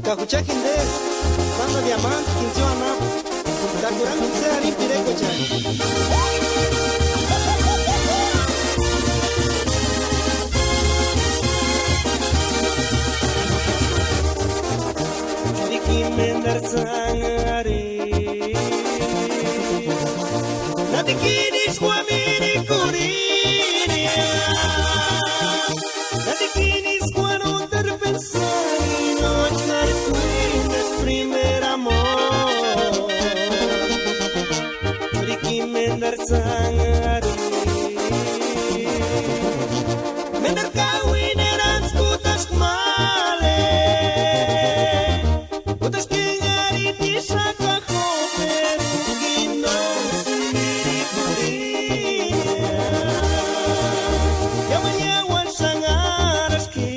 Kakucha kinde, banda diamante, kincho anap, kakurang se ari pire kocha. Diki mendar sangare, nadiki di suamini kurinia, nadiki di suano terpensari. Primer amor, Ricky Mendar sangari, Mendar kawin eran putas male, putas kengari di saka hoper, ginong sendiri kuliah, yang menyawan sangareski.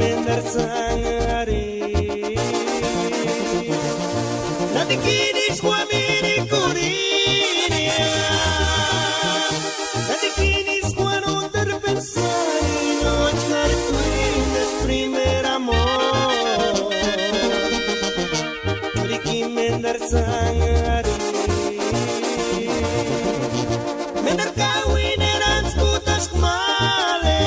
Mendar sangare, nadiki di suamini kurinia, nadiki di suano terpensari, no echar cuentas primer amor. Nadiki mendar sangare, mendar kawin eran putas male.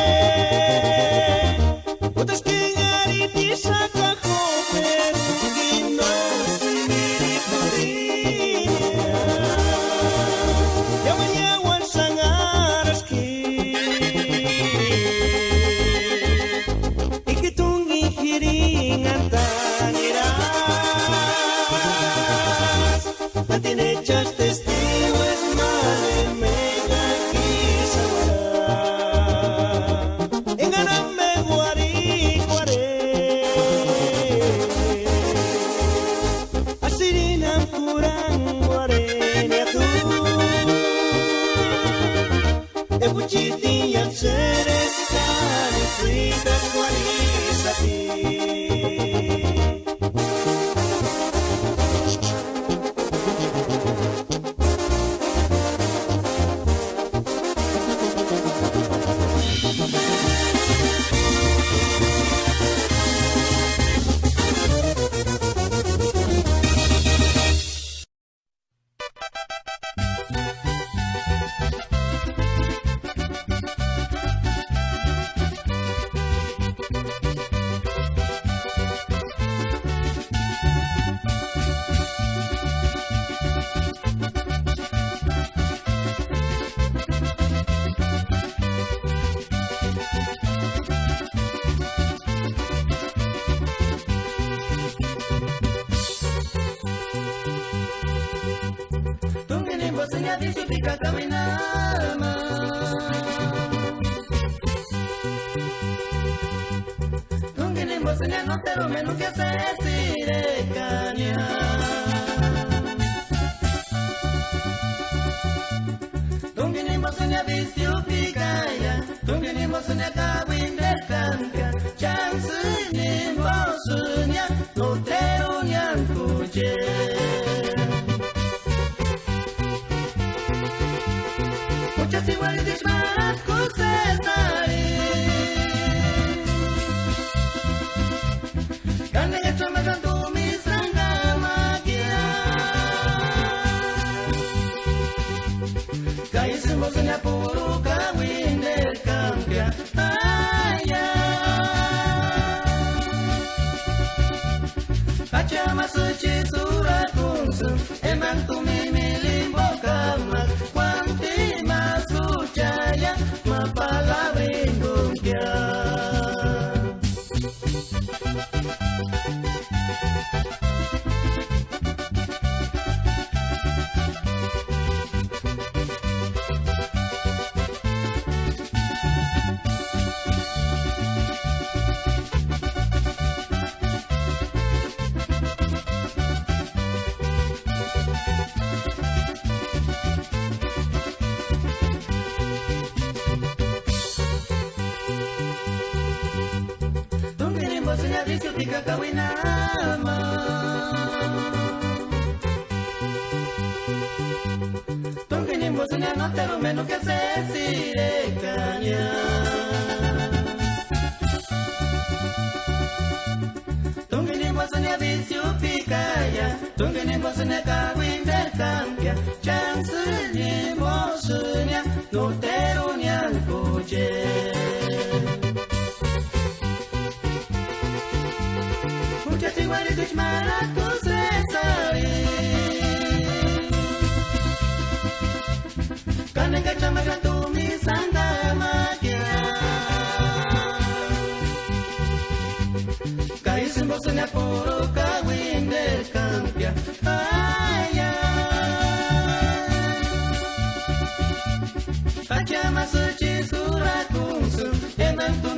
Bosnya disupika kami nama Tungguin bosnya no te lo menos que se sirecania Tungguin bosnya disupika ya Tungguin bosnya kawin derkanka Chansunin bosnya no te lo nyan kuje Muchas iguales disparas cosesari Karena hecho me canto mi sangha magia Kaya sembosnya puru kawin derkamkia Baca masuk surat kungsum Emang tu mimi limbo kamar bosnya disutika kawinama. Tungkini bosnya no te lo menos que se sirecaña. Tungkini bosnya disupikaya, tungkini bosnya kawin berkampia, chance ni bosnya no te lo nialcoje. Muchas iguales de maracos se sabe. Carne que chama tu mi santa magia. Caís en bosnia puro kawin del campia. Ay, ay. Achama suci surakunsu, eman tu